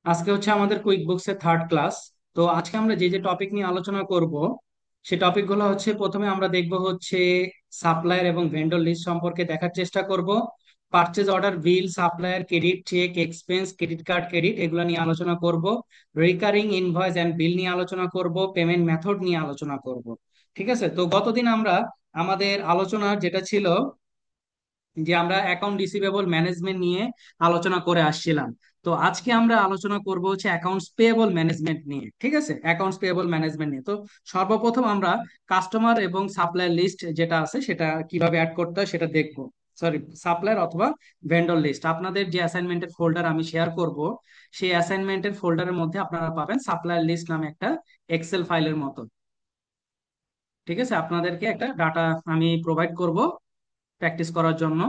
আজকে হচ্ছে আমাদের কুইক বুকস এর থার্ড ক্লাস। তো আজকে আমরা যে যে টপিক নিয়ে আলোচনা করব সে টপিক গুলো হচ্ছে, প্রথমে আমরা দেখব হচ্ছে সাপ্লায়ার এবং ভেন্ডর লিস্ট সম্পর্কে দেখার চেষ্টা করব। Purchase order, bill, supplier, credit, check, expense, credit card, credit, এগুলো নিয়ে আলোচনা করব। রিকারিং ইনভয়েস এন্ড বিল নিয়ে আলোচনা করব। পেমেন্ট মেথড নিয়ে আলোচনা করব। ঠিক আছে, তো গতদিন আমরা আমাদের আলোচনা যেটা ছিল যে আমরা অ্যাকাউন্ট রিসিভেবল ম্যানেজমেন্ট নিয়ে আলোচনা করে আসছিলাম। তো আজকে আমরা আলোচনা করব হচ্ছে অ্যাকাউন্টস পেয়েবল ম্যানেজমেন্ট নিয়ে। ঠিক আছে, অ্যাকাউন্টস পেয়েবল ম্যানেজমেন্ট নিয়ে। তো সর্বপ্রথম আমরা কাস্টমার এবং সাপ্লায়ার লিস্ট যেটা আছে সেটা কিভাবে অ্যাড করতে হয় সেটা দেখব। সরি, সাপ্লায়ার অথবা ভেন্ডর লিস্ট। আপনাদের যে অ্যাসাইনমেন্টের ফোল্ডার আমি শেয়ার করব, সেই অ্যাসাইনমেন্টের ফোল্ডারের মধ্যে আপনারা পাবেন সাপ্লায়ার লিস্ট নামে একটা এক্সেল ফাইলের মতো। ঠিক আছে, আপনাদেরকে একটা ডাটা আমি প্রোভাইড করব প্র্যাকটিস করার জন্য।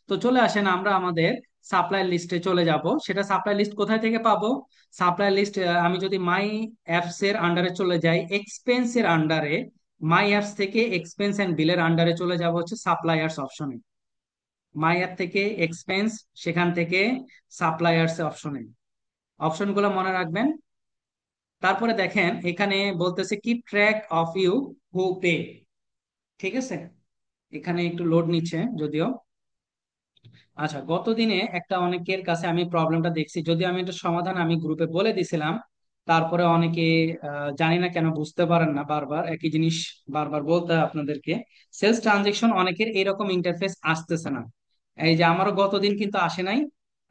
তো চলে আসেন, আমরা আমাদের সাপ্লাই লিস্টে চলে যাব। সেটা সাপ্লাই লিস্ট কোথায় থেকে পাবো? সাপ্লাই লিস্ট আমি যদি মাই অ্যাপস এর আন্ডারে চলে যাই, এক্সপেন্স এর আন্ডারে, মাই অ্যাপস থেকে এক্সপেন্স এন্ড বিলের আন্ডারে চলে যাব হচ্ছে সাপ্লায়ার্স অপশনে। মাই অ্যাপ থেকে এক্সপেন্স, সেখান থেকে সাপ্লায়ার্স অপশনে। অপশনগুলো মনে রাখবেন। তারপরে দেখেন এখানে বলতেছে keep track of you who pay. ঠিক আছে, এখানে একটু লোড নিচ্ছে যদিও। আচ্ছা, গত দিনে একটা অনেকের কাছে আমি প্রবলেমটা দেখছি, যদি আমি এটা সমাধান আমি গ্রুপে বলে দিছিলাম, তারপরে অনেকে জানি না কেন বুঝতে পারেন না, বারবার একই জিনিস বারবার বলতে হয় আপনাদেরকে। সেলস ট্রানজেকশন অনেকের এরকম ইন্টারফেস আসতেছে না। এই যে আমারও গতদিন কিন্তু আসে নাই,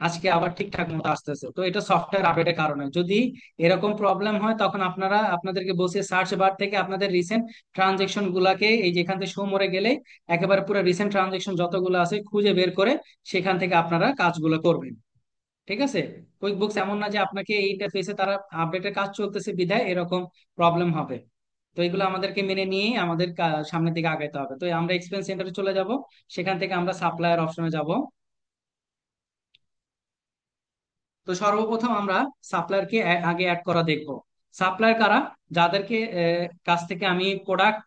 আজকে আবার ঠিকঠাক মতো আসতেছে। তো এটা সফটওয়্যার আপডেটের কারণে। যদি এরকম প্রবলেম হয় তখন আপনারা, আপনাদেরকে বলছি সার্চ বার থেকে আপনাদের রিসেন্ট ট্রানজেকশন গুলাকে, এই যে এখান থেকে শো মরে গেলে একেবারে পুরো রিসেন্ট ট্রানজেকশন যতগুলো আছে খুঁজে বের করে সেখান থেকে আপনারা কাজগুলো করবেন। ঠিক আছে, কুইক বুকস এমন না যে আপনাকে এই ইন্টারফেসে তারা আপডেটের কাজ চলতেছে বিধায় এরকম প্রবলেম হবে। তো এগুলো আমাদেরকে মেনে নিয়ে আমাদের সামনের দিকে আগাইতে হবে। তো আমরা এক্সপেন্স সেন্টারে চলে যাব, সেখান থেকে আমরা সাপ্লায়ার অপশনে যাব। তো সর্বপ্রথম আমরা সাপ্লায়ারকে আগে অ্যাড করা দেখব। সাপ্লায়ার কারা? যাদেরকে কাছ থেকে আমি প্রোডাক্ট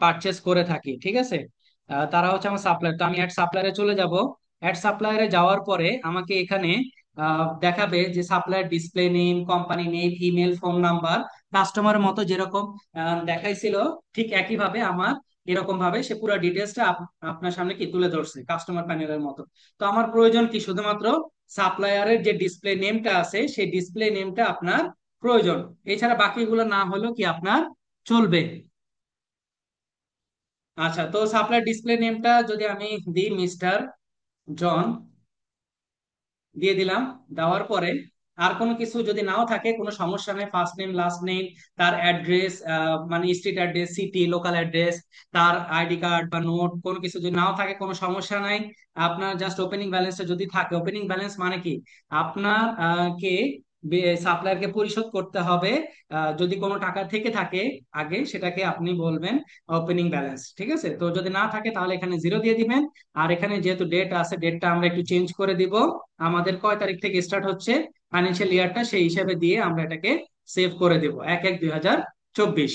পারচেস করে থাকি। ঠিক আছে, তারা হচ্ছে আমার সাপ্লায়ার। তো আমি অ্যাড সাপ্লায়ারে চলে যাব। অ্যাড সাপ্লায়ারে যাওয়ার পরে আমাকে এখানে দেখাবে যে supplier display name, company name, email, phone number, customer মতো যেরকম দেখাইছিল ঠিক একই ভাবে আমার এরকম ভাবে সে পুরো ডিটেলসটা আপনার সামনে কি তুলে ধরছে কাস্টমার প্যানেলের মতো। তো আমার প্রয়োজন কি? শুধুমাত্র সাপ্লায়ারের যে ডিসপ্লে নেমটা আছে সেই ডিসপ্লে নেমটা আপনার প্রয়োজন। এছাড়া বাকিগুলো না হলেও কি আপনার চলবে। আচ্ছা, তো সাপ্লাই ডিসপ্লে নেমটা যদি আমি দিই মিস্টার জন, দিয়ে দিলাম। দেওয়ার পরে আর কোনো কিছু যদি নাও থাকে কোনো সমস্যা নেই, ফার্স্ট নেম, লাস্ট নেম, তার অ্যাড্রেস, মানে street address, city, local address, তার আইডি কার্ড বা নোট, কোনো কিছু যদি নাও থাকে কোনো সমস্যা নাই। আপনার জাস্ট ওপেনিং ব্যালেন্সটা যদি থাকে, ওপেনিং ব্যালেন্স মানে কি, আপনার কে সাপ্লায়ারকে পরিশোধ করতে হবে। যদি কোনো টাকা থেকে থাকে আগে, সেটাকে আপনি বলবেন ওপেনিং ব্যালেন্স। ঠিক আছে, তো যদি না থাকে তাহলে এখানে জিরো দিয়ে দিবেন। আর এখানে যেহেতু ডেট আছে, ডেটটা আমরা একটু চেঞ্জ করে দিব। আমাদের কয় তারিখ থেকে স্টার্ট হচ্ছে ফাইন্যান্সিয়াল ইয়ারটা, সেই হিসাবে দিয়ে আমরা এটাকে সেভ করে দেব 1/1/2024।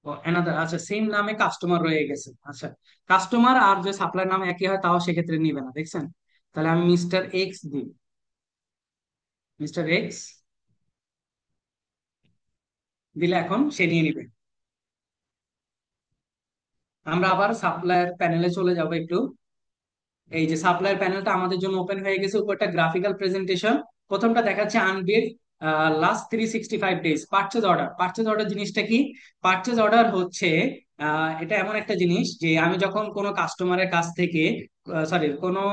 ও অ্যানাদার, আচ্ছা, সেম নামে কাস্টমার রয়ে গেছে। আচ্ছা, কাস্টমার আর যে সাপ্লায়ার নাম একই হয় তাও সেক্ষেত্রে নিবে না, দেখছেন? তাহলে আমি মিস্টার এক্স দিই। মিস্টার এক্স দিলে এখন সে নিয়ে নিবে। আমরা আবার সাপ্লায়ার প্যানেলে চলে যাব একটু। এই যে সাপ্লায়ার প্যানেলটা আমাদের জন্য ওপেন হয়ে গেছে, উপরটা গ্রাফিক্যাল প্রেজেন্টেশন। প্রথমটা দেখাচ্ছে unbilled last 365 days purchase order. Purchase order জিনিসটা কি? পারচেজ অর্ডার হচ্ছে এটা এমন একটা জিনিস যে আমি যখন কোনো কাস্টমারের কাছ থেকে, সরি, কোনো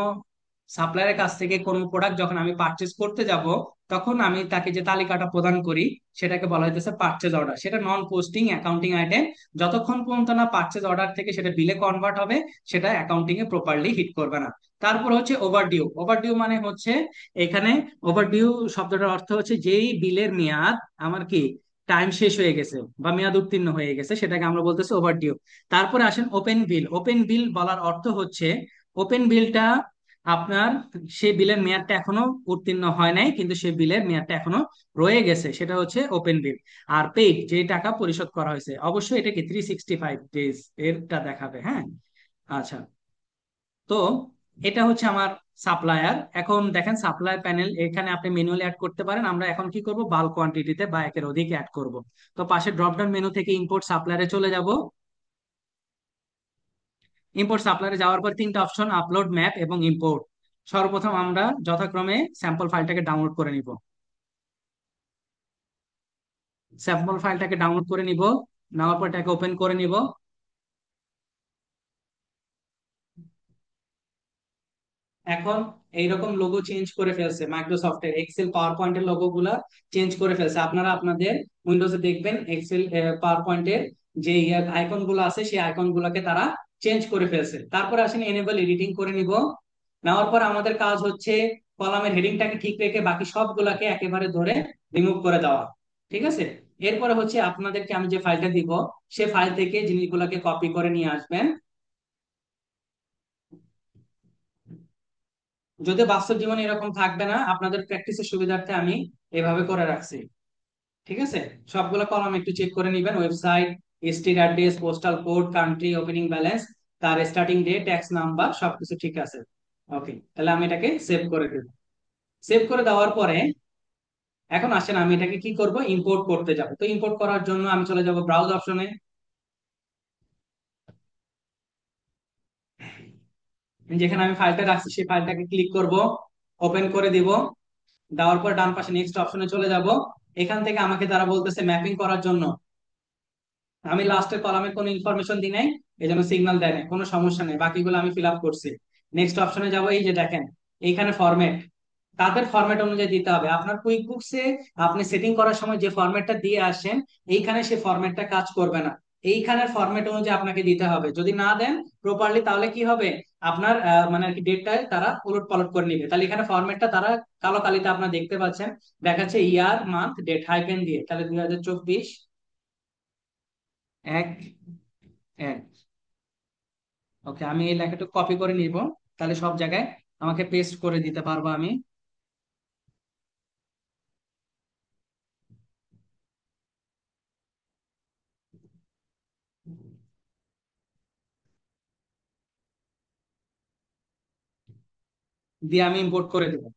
সাপ্লায়ারের কাছ থেকে কোনো প্রোডাক্ট যখন আমি পারচেজ করতে যাব, তখন আমি তাকে যে তালিকাটা প্রদান করি সেটাকে বলা হইতেছে পারচেজ অর্ডার। সেটা নন পোস্টিং অ্যাকাউন্টিং আইটেম। যতক্ষণ পর্যন্ত না পারচেজ অর্ডার থেকে সেটা বিলে কনভার্ট হবে, সেটা অ্যাকাউন্টিং এ প্রপারলি হিট করবে না। তারপর হচ্ছে ওভারডিউ। ওভারডিউ মানে হচ্ছে এখানে, ওভারডিউ শব্দটার অর্থ হচ্ছে যেই বিলের মেয়াদ আমার কি টাইম শেষ হয়ে গেছে বা মেয়াদ উত্তীর্ণ হয়ে গেছে, সেটাকে আমরা বলতেছি ওভারডিউ। তারপরে আসেন ওপেন বিল। ওপেন বিল বলার অর্থ হচ্ছে ওপেন বিলটা আপনার সেই বিলের মেয়াদটা এখনো উত্তীর্ণ হয় নাই, কিন্তু সেই বিলের মেয়াদটা এখনো রয়ে গেছে, সেটা হচ্ছে ওপেন বিল। আর পেইড যে টাকা পরিশোধ করা হয়েছে, অবশ্যই এটা কি 365 ডেজ এরটা দেখাবে, হ্যাঁ। আচ্ছা, তো এটা হচ্ছে আমার সাপ্লায়ার। এখন দেখেন সাপ্লায়ার প্যানেল, এখানে আপনি ম্যানুয়ালি অ্যাড করতে পারেন। আমরা এখন কি করব, বাল্ক কোয়ান্টিটিতে বা একের অধিক অ্যাড করব। তো পাশে ড্রপ ডাউন মেনু থেকে ইম্পোর্ট সাপ্লায়ারে চলে যাব। ইম্পোর্ট সাপ্লায়ারে যাওয়ার পর তিনটা অপশন, আপলোড, ম্যাপ এবং ইম্পোর্ট। সর্বপ্রথম আমরা যথাক্রমে স্যাম্পল ফাইলটাকে ডাউনলোড করে নিব। স্যাম্পল ফাইলটাকে ডাউনলোড করে নিব, নেওয়ার পর এটাকে ওপেন করে নিব। এখন এইরকম লোগো চেঞ্জ করে ফেলছে, মাইক্রোসফটের এক্সেল পাওয়ার পয়েন্টের লোগো গুলা চেঞ্জ করে ফেলছে। আপনারা আপনাদের উইন্ডোজে দেখবেন এক্সেল পাওয়ার পয়েন্টের যে আইকন গুলো আছে, সেই আইকন গুলাকে তারা চেঞ্জ করে ফেলছে। তারপরে আসেন এনেবল এডিটিং করে নিব। নেওয়ার পর আমাদের কাজ হচ্ছে কলামের হেডিংটাকে ঠিক রেখে বাকি সবগুলাকে একেবারে ধরে রিমুভ করে দেওয়া। ঠিক আছে, এরপরে হচ্ছে আপনাদেরকে আমি যে ফাইলটা দিব, সে ফাইল থেকে জিনিসগুলোকে কপি করে নিয়ে আসবেন। যদি বাস্তব জীবনে এরকম থাকবে না, আপনাদের প্র্যাকটিসের সুবিধার্থে আমি এভাবে করে রাখছি। ঠিক আছে, সবগুলো কলাম একটু চেক করে নিবেন। Website, street address, postal code, country, opening balance, তার স্টার্টিং ডেট, ট্যাক্স নাম্বার, সবকিছু ঠিক আছে। ওকে, তাহলে আমি এটাকে সেভ করে দেব। সেভ করে দেওয়ার পরে এখন আসেন আমি এটাকে কি করব, ইম্পোর্ট করতে যাব। তো ইম্পোর্ট করার জন্য আমি চলে যাব ব্রাউজ অপশনে। যেখানে আমি ফাইলটা রাখছি সেই ফাইলটাকে ক্লিক করব, ওপেন করে দিব। দেওয়ার পর ডান পাশে নেক্সট অপশনে চলে যাব। এখান থেকে আমাকে তারা বলতেছে ম্যাপিং করার জন্য। আমি লাস্টের কলামে কোনো ইনফরমেশন দিই নাই, এই জন্য সিগন্যাল দেয় নাই, কোনো সমস্যা নেই, বাকিগুলো আমি ফিল আপ করছি। নেক্সট অপশনে যাব, এই যে দেখেন এইখানে ফরম্যাট, তাদের ফরম্যাট অনুযায়ী দিতে হবে। আপনার কুইক বুকসে আপনি সেটিং করার সময় যে ফরম্যাটটা দিয়ে আসেন, এইখানে সে ফরম্যাটটা কাজ করবে না। এইখানের ফরম্যাট অনুযায়ী আপনাকে দিতে হবে। যদি না দেন প্রপারলি, তাহলে কি হবে, আপনার মানে আর কি ডেটটা তারা উলট পালট করে নিবে। তাহলে এখানে ফরম্যাটটা তারা কালো কালিতে আপনারা দেখতে পাচ্ছেন, দেখাচ্ছে ইয়ার, মান্থ, ডেট হাইপেন দিয়ে, তাহলে 2024 1 1। ওকে, আমি এই লেখাটা কপি করে নিব, তাহলে সব জায়গায় আমাকে পেস্ট করে দিতে পারবো আমি। দিয়ে আমি ইম্পোর্ট করে দেবো।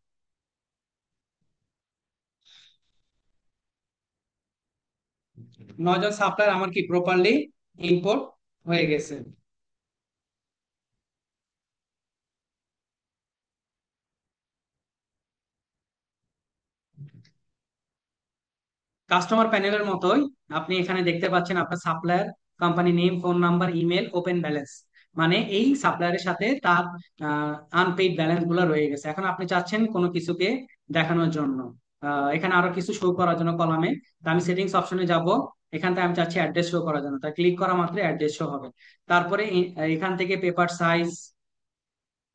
9 জন সাপ্লায়ার আমার কি প্রপারলি ইম্পোর্ট হয়ে গেছে। কাস্টমার প্যানেলের মতোই আপনি এখানে দেখতে পাচ্ছেন আপনার supplier, company name, phone number, email, open balance. মানে এই সাপ্লায়ারের সাথে তার আনপেইড ব্যালেন্স গুলো রয়ে গেছে। এখন আপনি চাচ্ছেন কোনো কিছুকে দেখানোর জন্য, এখানে আরো কিছু শো করার জন্য কলামে, তো আমি সেটিংস অপশনে যাব। এখান থেকে আমি চাচ্ছি অ্যাড্রেস শো করার জন্য, তাই ক্লিক করা মাত্র অ্যাড্রেস শো হবে। তারপরে এখান থেকে পেপার সাইজ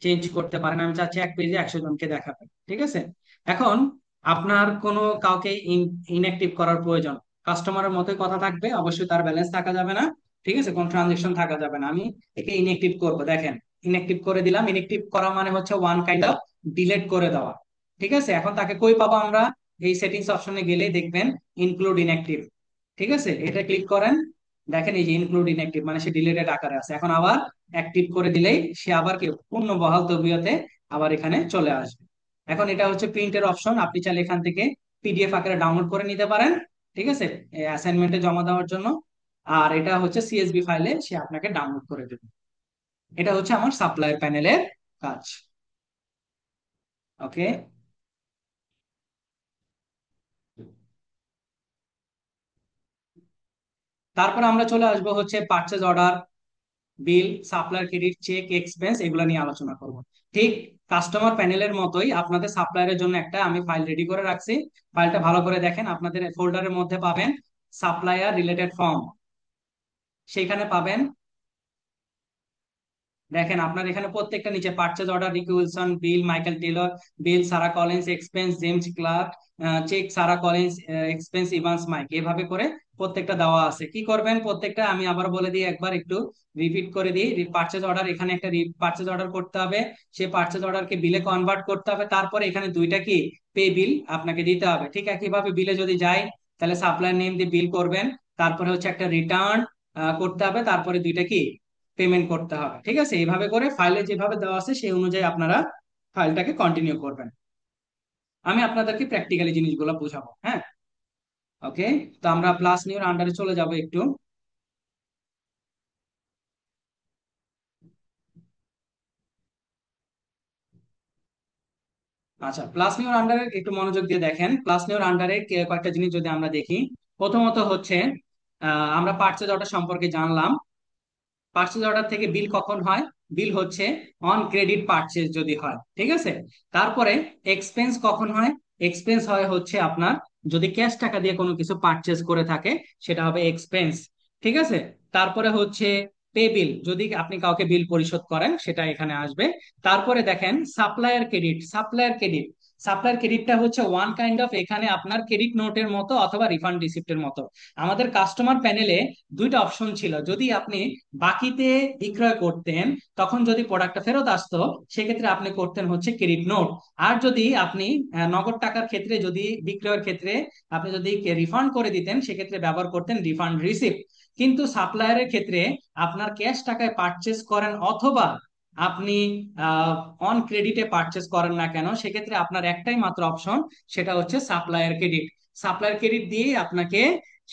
চেঞ্জ করতে পারেন, আমি চাচ্ছি 1 পেজে 100 জনকে দেখাবেন। ঠিক আছে, এখন আপনার কোনো কাউকে ইনঅ্যাক্টিভ করার প্রয়োজন, কাস্টমারের মতোই কথা থাকবে, অবশ্যই তার ব্যালেন্স থাকা যাবে না। ঠিক আছে, কোনো ট্রানজেকশন থাকা যাবে না। আমি একে ইনঅ্যাক্টিভ করব, দেখেন ইনঅ্যাক্টিভ করে দিলাম। ইনঅ্যাক্টিভ করা মানে হচ্ছে ওয়ান কাইন্ড অফ ডিলেট করে দেওয়া। ঠিক আছে, এখন তাকে কই পাবো আমরা, এই সেটিংস অপশনে গেলে দেখবেন ইনক্লুড ইনঅ্যাক্টিভ। ঠিক আছে, এটা ক্লিক করেন, দেখেন এই যে ইনক্লুড ইনঅ্যাক্টিভ মানে সে ডিলেটেড আকারে আছে। এখন আবার অ্যাক্টিভ করে দিলেই সে আবার কি পূর্ণ বহাল তবিয়তে আবার এখানে চলে আসবে। এখন এটা হচ্ছে প্রিন্টের অপশন, আপনি চাইলে এখান থেকে পিডিএফ আকারে ডাউনলোড করে নিতে পারেন। ঠিক আছে, অ্যাসাইনমেন্টে জমা দেওয়ার জন্য। আর এটা হচ্ছে সিএসভি ফাইলে সে আপনাকে ডাউনলোড করে দেবে। এটা হচ্ছে আমার সাপ্লায়ার প্যানেলের কাজ। ওকে, তারপর আমরা চলে আসবো হচ্ছে purchase order, bill, supplier credit, check, expense, এগুলো নিয়ে আলোচনা করব। ঠিক কাস্টমার প্যানেলের মতোই আপনাদের সাপ্লায়ারের জন্য একটা আমি ফাইল রেডি করে রাখছি। ফাইলটা ভালো করে দেখেন, আপনাদের ফোল্ডারের মধ্যে পাবেন সাপ্লায়ার রিলেটেড ফর্ম, সেইখানে পাবেন। দেখেন আপনার এখানে প্রত্যেকটা নিচে purchase order, Ricky Wilson, bill, Michael Taylor, bill, Sarah Collins, expense, James Clark, check, Sarah Collins, expense, Evans Mike, এভাবে করে প্রত্যেকটা দেওয়া আছে। কি করবেন, প্রত্যেকটা আমি আবার বলে দিই, একবার একটু রিপিট করে দিই। পারচেজ অর্ডার, এখানে একটা পারচেজ অর্ডার করতে হবে, সেই পারচেজ অর্ডারকে বিলে কনভার্ট করতে হবে, তারপরে এখানে দুইটা কি পে বিল আপনাকে দিতে হবে। ঠিক একইভাবে বিলে যদি যাই, তাহলে সাপ্লায়ার নেম দিয়ে বিল করবেন, তারপরে হচ্ছে একটা রিটার্ন করতে হবে, তারপরে দুইটা কি পেমেন্ট করতে হবে। ঠিক আছে, এইভাবে করে ফাইলে যেভাবে দেওয়া আছে সেই অনুযায়ী আপনারা ফাইলটাকে কন্টিনিউ করবেন। আমি আপনাদেরকে প্র্যাকটিক্যালি জিনিসগুলো বুঝাবো, হ্যাঁ। ওকে, তো আমরা প্লাস নিউর আন্ডারে চলে যাব একটু। আচ্ছা, প্লাস নিউর আন্ডারে একটু মনোযোগ দিয়ে দেখেন। প্লাস নিউর আন্ডারে কয়েকটা জিনিস যদি আমরা দেখি, প্রথমত হচ্ছে আমরা পার্চেজ অর্ডার সম্পর্কে জানলাম। পার্চেজ অর্ডার থেকে বিল কখন হয়? বিল হচ্ছে অন ক্রেডিট পার্চেজ যদি হয়, ঠিক আছে। তারপরে এক্সপেন্স কখন হয়? এক্সপেন্স হয় হচ্ছে আপনার যদি ক্যাশ টাকা দিয়ে কোনো কিছু পারচেজ করে থাকে, সেটা হবে এক্সপেন্স। ঠিক আছে। তারপরে হচ্ছে পে বিল, যদি আপনি কাউকে বিল পরিশোধ করেন সেটা এখানে আসবে। তারপরে দেখেন সাপ্লায়ার ক্রেডিট। সাপ্লায়ার ক্রেডিটটা হচ্ছে ওয়ান কাইন্ড অফ, এখানে আপনার ক্রেডিট নোটের মতো অথবা রিফান্ড রিসিপ্টের মতো। আমাদের কাস্টমার প্যানেলে দুইটা অপশন ছিল। যদি আপনি বাকিতে বিক্রয় করতেন, তখন যদি প্রোডাক্টটা ফেরত আসতো, সেক্ষেত্রে আপনি করতেন হচ্ছে ক্রেডিট নোট। আর যদি আপনি নগদ টাকার ক্ষেত্রে, যদি বিক্রয়ের ক্ষেত্রে আপনি যদি রিফান্ড করে দিতেন, সেক্ষেত্রে ব্যবহার করতেন রিফান্ড রিসিপ্ট। কিন্তু সাপ্লায়ারের ক্ষেত্রে আপনার ক্যাশ টাকায় পারচেস করেন অথবা আপনি অন ক্রেডিটে পারচেস করেন না কেন, সেক্ষেত্রে আপনার একটাই মাত্র অপশন, সেটা হচ্ছে সাপ্লায়ার ক্রেডিট। সাপ্লায়ার ক্রেডিট দিয়ে আপনাকে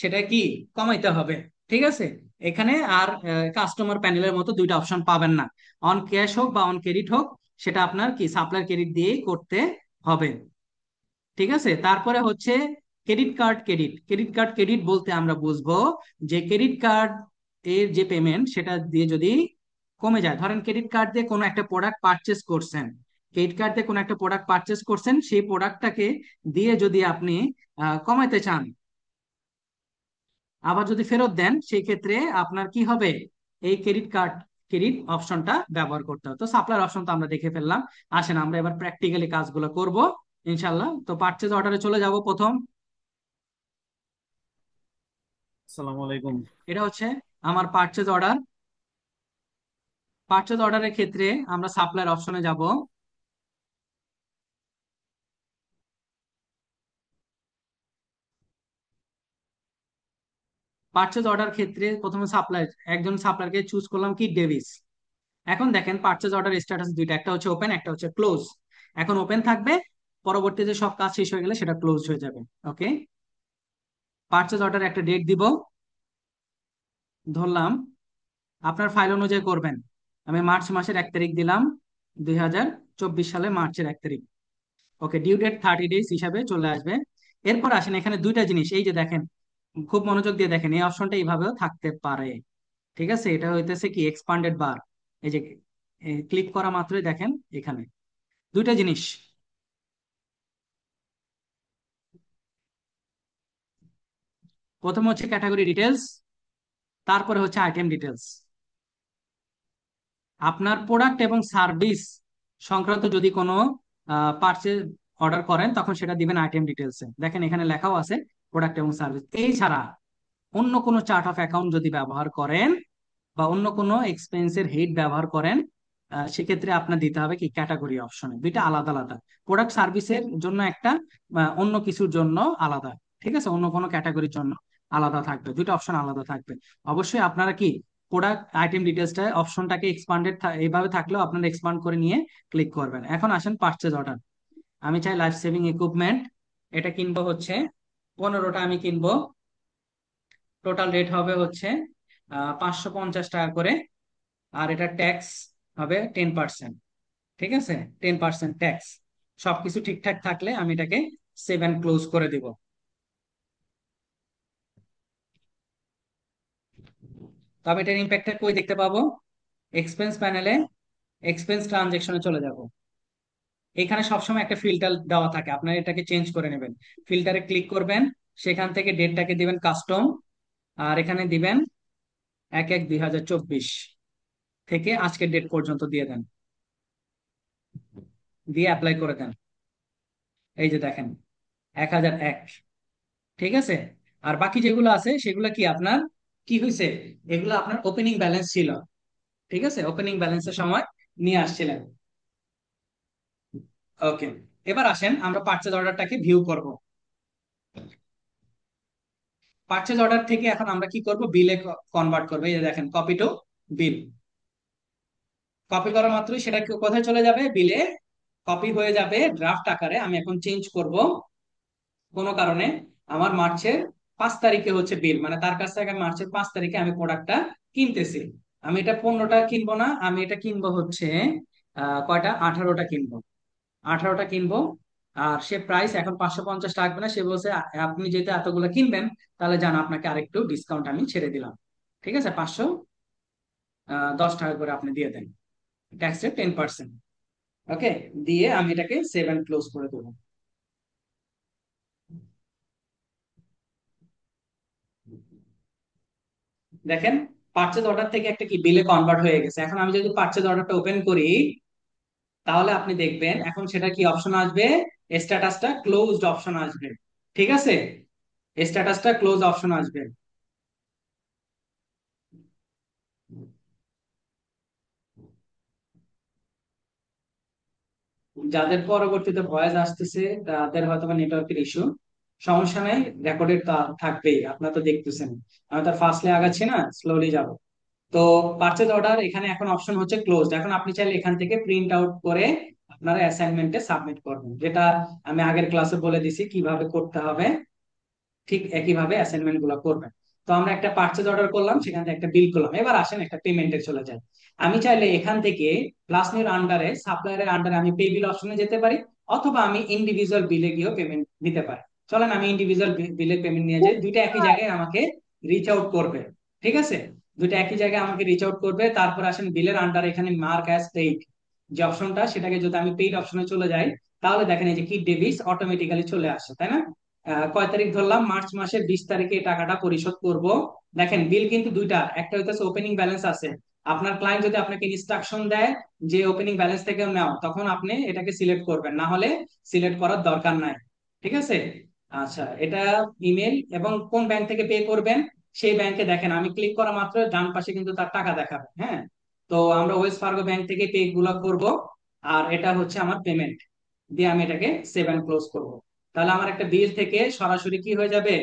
সেটা কি কমাইতে হবে। ঠিক আছে। এখানে আর কাস্টমার প্যানেলের মতো দুইটা অপশন পাবেন না, অন ক্যাশ হোক বা অন ক্রেডিট হোক, সেটা আপনার কি সাপ্লায়ার ক্রেডিট দিয়েই করতে হবে। ঠিক আছে। তারপরে হচ্ছে credit card credit. Credit card credit বলতে আমরা বুঝবো যে ক্রেডিট কার্ড এর যে পেমেন্ট সেটা দিয়ে যদি কমে যায়, ধরেন ক্রেডিট কার্ড দিয়ে কোনো একটা প্রোডাক্ট পারচেস করছেন, ক্রেডিট কার্ড দিয়ে কোনো একটা প্রোডাক্ট পারচেস করছেন, সেই প্রোডাক্টটাকে দিয়ে যদি আপনি কমাতে চান, আবার যদি ফেরত দেন, সেই ক্ষেত্রে আপনার কি হবে, এই ক্রেডিট কার্ড ক্রেডিট অপশনটা ব্যবহার করতে হবে। তো সাপ্লায়ার অপশন তো আমরা দেখে ফেললাম। আসেন আমরা এবার প্র্যাকটিক্যালি কাজগুলো করব ইনশাল্লাহ। তো পারচেজ অর্ডারে চলে যাব প্রথম। আসসালামু আলাইকুম। এটা হচ্ছে আমার পারচেজ অর্ডার। পারচেজ অর্ডারের ক্ষেত্রে আমরা সাপ্লায়ার অপশনে যাব। পারচেজ অর্ডার ক্ষেত্রে প্রথমে সাপ্লায়ার, একজন সাপ্লায়ারকে চুজ করলাম কি, ডেভিস। এখন দেখেন পারচেজ অর্ডার স্ট্যাটাস দুইটা, একটা হচ্ছে ওপেন, একটা হচ্ছে ক্লোজ। এখন ওপেন থাকবে, পরবর্তীতে সব কাজ শেষ হয়ে গেলে সেটা ক্লোজ হয়ে যাবে। ওকে। পারচেজ অর্ডার একটা ডেট দিব, ধরলাম আপনার ফাইল অনুযায়ী করবেন। আমি মার্চ মাসের 1 তারিখ দিলাম, 2024 সালে মার্চের 1 তারিখ। ওকে, ডিউ ডেট 30 ডেজ হিসাবে চলে আসবে। এরপর আসেন এখানে দুইটা জিনিস, এই যে দেখেন, খুব মনোযোগ দিয়ে দেখেন, এই অপশনটা এইভাবেও থাকতে পারে। ঠিক আছে, এটা হইতেছে কি এক্সপান্ডেড বার। এই যে ক্লিক করা মাত্রই দেখেন এখানে দুইটা জিনিস। প্রথম হচ্ছে ক্যাটাগরি ডিটেলস, তারপরে হচ্ছে আইটেম ডিটেলস। আপনার প্রোডাক্ট এবং সার্ভিস সংক্রান্ত যদি কোনো পার্চেজ অর্ডার করেন, তখন সেটা দিবেন আইটেম ডিটেলসে। দেখেন এখানে লেখাও আছে প্রোডাক্ট এবং সার্ভিস। এই ছাড়া অন্য কোনো চার্ট অফ অ্যাকাউন্ট যদি ব্যবহার করেন বা অন্য কোনো এক্সপেন্সের হেড ব্যবহার করেন, সেক্ষেত্রে আপনার দিতে হবে কি ক্যাটাগরি অপশনে। দুইটা আলাদা আলাদা, প্রোডাক্ট সার্ভিসের জন্য একটা, অন্য কিছুর জন্য আলাদা। ঠিক আছে, অন্য কোনো ক্যাটাগরির জন্য আলাদা থাকবে, দুইটা অপশন আলাদা থাকবে। অবশ্যই আপনারা কি প্রোডাক্ট আইটেম ডিটেলসটা অপশনটাকে এক্সপান্ডেড এইভাবে থাকলেও আপনারা এক্সপান্ড করে নিয়ে ক্লিক করবেন। এখন আসেন পারচেজ অর্ডার। আমি চাই লাইফ সেভিং ইকুইপমেন্ট, এটা কিনবো হচ্ছে 15টা আমি কিনবো। টোটাল রেট হবে হচ্ছে 550 টাকা করে। আর এটা ট্যাক্স হবে 10%। ঠিক আছে, 10% ট্যাক্স। সবকিছু ঠিকঠাক থাকলে আমি এটাকে সেভ অ্যান্ড ক্লোজ করে দিব। তো আমি এটার ইম্প্যাক্টটা কই দেখতে পাবো? এক্সপেন্স প্যানেলে এক্সপেন্স ট্রানজেকশনে চলে যাব। এখানে সবসময় একটা ফিল্টার দেওয়া থাকে, আপনারা এটাকে চেঞ্জ করে নেবেন। ফিল্টারে ক্লিক করবেন, সেখান থেকে ডেটটাকে দিবেন কাস্টম, আর এখানে দিবেন 1/1/2024 থেকে আজকের ডেট পর্যন্ত দিয়ে দেন, দিয়ে অ্যাপ্লাই করে দেন। এই যে দেখেন 1001। ঠিক আছে। আর বাকি যেগুলো আছে সেগুলো কি আপনার কি হয়েছে, এগুলো আপনার ওপেনিং ব্যালেন্স ছিল। ঠিক আছে, ওপেনিং ব্যালেন্সের সময় নিয়ে আসছিলেন। ওকে, এবার আসেন আমরা পারচেজ অর্ডারটাকে ভিউ করব। পারচেজ অর্ডার থেকে এখন আমরা কি করব, বিলে কনভার্ট করবো। এই যে দেখেন, কপি টু বিল। কপি করা মাত্রই সেটা কোথায় চলে যাবে, বিলে কপি হয়ে যাবে ড্রাফট আকারে। আমি এখন চেঞ্জ করব কোনো কারণে। আমার মার্চের 5 তারিখে হচ্ছে বিল, মানে তার কাছ থেকে আমি মার্চের 5 তারিখে আমি প্রোডাক্টটা কিনতেছি। আমি এটা 15টা কিনবো না, আমি এটা কিনবো হচ্ছে কয়টা, 18টা কিনবো। 18টা কিনবো। আর সে প্রাইস এখন 550 টাকা না, সে বলছে আপনি যেহেতু এতগুলো কিনবেন তাহলে জান আপনাকে আরেকটু ডিসকাউন্ট আমি ছেড়ে দিলাম। ঠিক আছে, 510 টাকা করে আপনি দিয়ে দেন, ট্যাক্সের 10%। ওকে, দিয়ে আমি এটাকে সেভ এন্ড ক্লোজ করে দেবো। দেখেন, পারচেজ অর্ডার থেকে একটা কি বিলে কনভার্ট হয়ে গেছে। এখন আমি যদি পারচেজ অর্ডারটা ওপেন করি, তাহলে আপনি দেখবেন এখন সেটা কি অপশন আসবে, স্ট্যাটাসটা ক্লোজড অপশন আসবে। ঠিক আছে, স্ট্যাটাসটা ক্লোজ অপশন আসবে। যাদের পরবর্তীতে ভয়েস আসতেছে তাদের হয়তো নেটওয়ার্কের ইস্যু, সমস্যা নেই, রেকর্ডেড থাকবেই, আপনারা তো দেখতেছেন। আমি তার ফার্স্টলি আগাচ্ছি না, স্লোলি যাব। তো পারচেজ অর্ডার এখানে এখন অপশন হচ্ছে ক্লোজড। এখন আপনি চাইলে এখান থেকে প্রিন্ট আউট করে আপনারা অ্যাসাইনমেন্টে সাবমিট করবেন, যেটা আমি আগের ক্লাসে বলে দিছি কিভাবে করতে হবে। ঠিক একইভাবে অ্যাসাইনমেন্ট গুলো করবেন। তো আমরা একটা পারচেজ অর্ডার করলাম, সেখান থেকে একটা বিল করলাম। এবার আসেন একটা পেমেন্টে চলে যায়। আমি চাইলে এখান থেকে প্লাস নিউর আন্ডারে, সাপ্লায়ারের আন্ডারে আমি পে বিল অপশনে যেতে পারি, অথবা আমি ইন্ডিভিজুয়াল বিলে গিয়েও পেমেন্ট দিতে পারি। চলেন আমি ইন্ডিভিজুয়াল বিলে পেমেন্ট নিয়ে যাই, দুইটা একই জায়গায় আমাকে রিচ আউট করবে। ঠিক আছে, দুইটা একই জায়গায় আমাকে রিচ আউট করবে। তারপর আসেন বিলের আন্ডার, এখানে মার্ক অ্যাজ পেইড যে অপশনটা, সেটাকে যদি আমি পেইড অপশনে চলে যাই, তাহলে দেখেন এই যে কি ডেবিটস অটোমেটিক্যালি চলে আসে, তাই না? কয় তারিখ ধরলাম, মার্চ মাসের 20 তারিখে এই টাকাটা পরিশোধ করব। দেখেন বিল কিন্তু দুইটা, একটা হইতেছে ওপেনিং ব্যালেন্স আছে। আপনার ক্লায়েন্ট যদি আপনাকে ইনস্ট্রাকশন দেয় যে ওপেনিং ব্যালেন্স থেকে নাও, তখন আপনি এটাকে সিলেক্ট করবেন, না হলে সিলেক্ট করার দরকার নাই। ঠিক আছে, আচ্ছা এটা ইমেল, এবং কোন ব্যাংক থেকে পে করবেন সেই ব্যাংকে দেখেন আমি ক্লিক করা মাত্র ডান পাশে কিন্তু তার টাকা দেখাবে। হ্যাঁ, তো আমরা ওয়েলস ফার্গো ব্যাংক থেকে পে গুলো করব। আর এটা হচ্ছে আমার পেমেন্ট, দিয়ে আমি এটাকে সেভ এন্ড ক্লোজ করব। তাহলে আমার একটা বিল থেকে সরাসরি কি হয়ে যাবে,